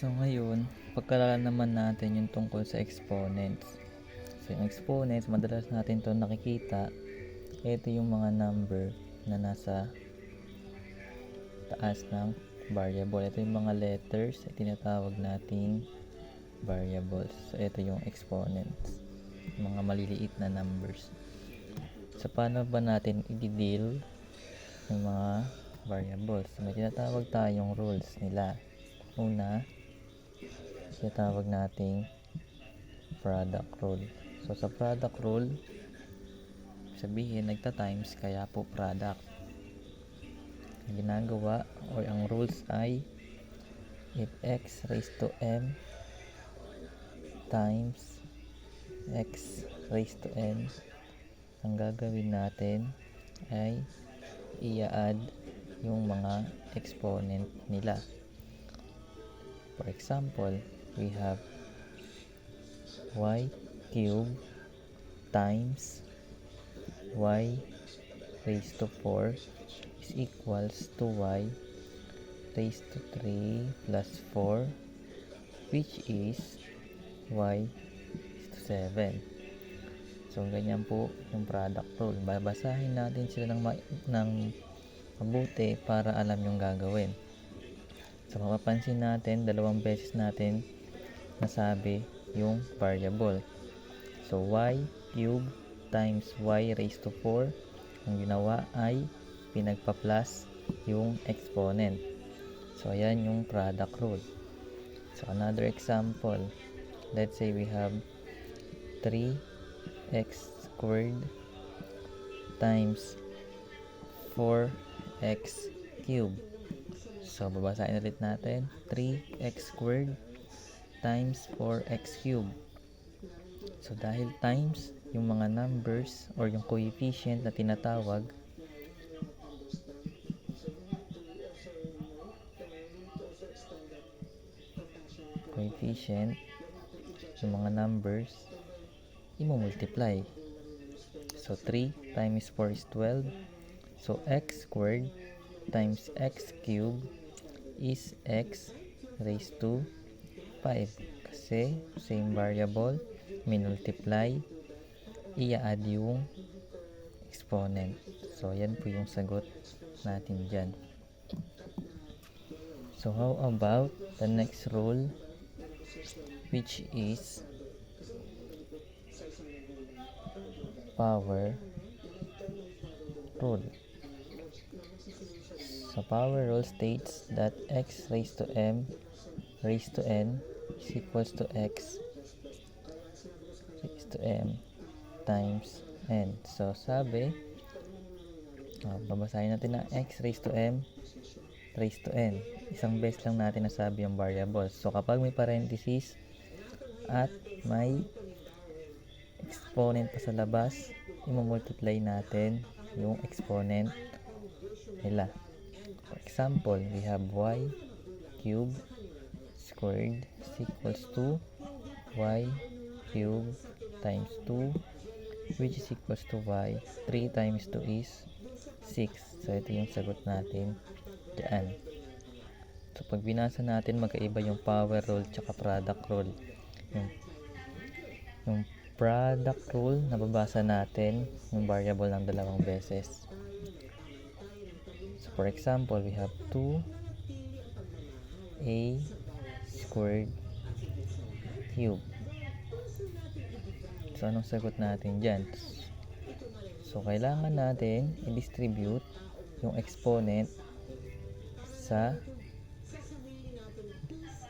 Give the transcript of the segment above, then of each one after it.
So ngayon, pagkalala naman natin yung tungkol sa exponents. So yung exponents, madalas natin to nakikita. Ito yung mga number na nasa taas ng variable. Ito yung mga letters na tinatawag nating variables. So ito yung exponents, mga maliliit na numbers. So paano ba natin i-deal yung mga variables? So, may tinatawag tayong rules nila. Una, tinatawag nating product rule. So sa product rule, sabihin nagta-times kaya po product. Ang ginagawa or ang rules ay if x raised to m times x raised to n, ang gagawin natin ay i-add yung mga exponent nila. For example, we have y cubed times y raised to 4 is equals to y raised to 3 plus 4, which is y raised to 7. So ganyan po yung product rule. Babasahin natin sila ng mabuti para alam yung gagawin. So mapapansin natin, dalawang beses natin nasabi yung variable. So y cube times y raised to 4, ang ginawa ay pinagpa-plus yung exponent. So ayan yung product rule. So another example, let's say we have 3x squared times 4x cubed. So babasahin ulit natin, 3x squared times 4x cubed. So dahil times yung mga numbers or yung coefficient na tinatawag, yung mga numbers, i-multiply. So 3 times 4 is 12. So x squared times x cubed is x raised to 5. Kasi same variable, minultiply, i-add yung exponent. So yan po yung sagot natin dyan. So how about the next rule, which is power rule. So power rule states that x raised to m raised to n is equals to x raised to m times n. So sabi, babasahin natin na x raised to m raised to n. Isang beses lang natin nasabi yung variables. So kapag may parenthesis at may exponent pa sa labas, i-multiply natin yung exponent nila. For example, we have y cubed squared is equals to y cubed times 2, which is equals to y. 3 times 2 is 6. So ito yung sagot natin dyan. So pag binasa natin, magkaiba yung power rule tsaka product rule. Yung product rule, nababasa natin yung variable ng dalawang beses. So for example, we have 2a squared cube. So anong sagot natin dyan? So kailangan natin i-distribute yung exponent sa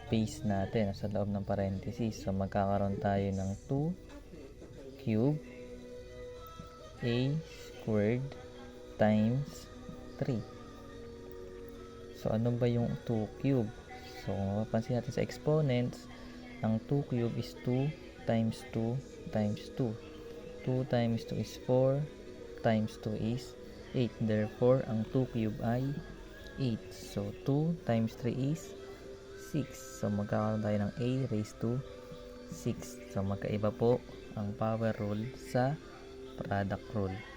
space natin sa loob ng parenthesis. So magkakaroon tayo ng 2 cube a squared times 3. So ano ba yung 2 cube? So kung mapapansin natin sa exponents, ang 2 cube is 2 times 2 times 2. 2 times 2 is 4 times 2 is 8. Therefore, ang 2 cube ay 8. So 2 times 3 is 6. So magkakaroon tayo ng a raised to 6. So magkaiba po ang power rule sa product rule.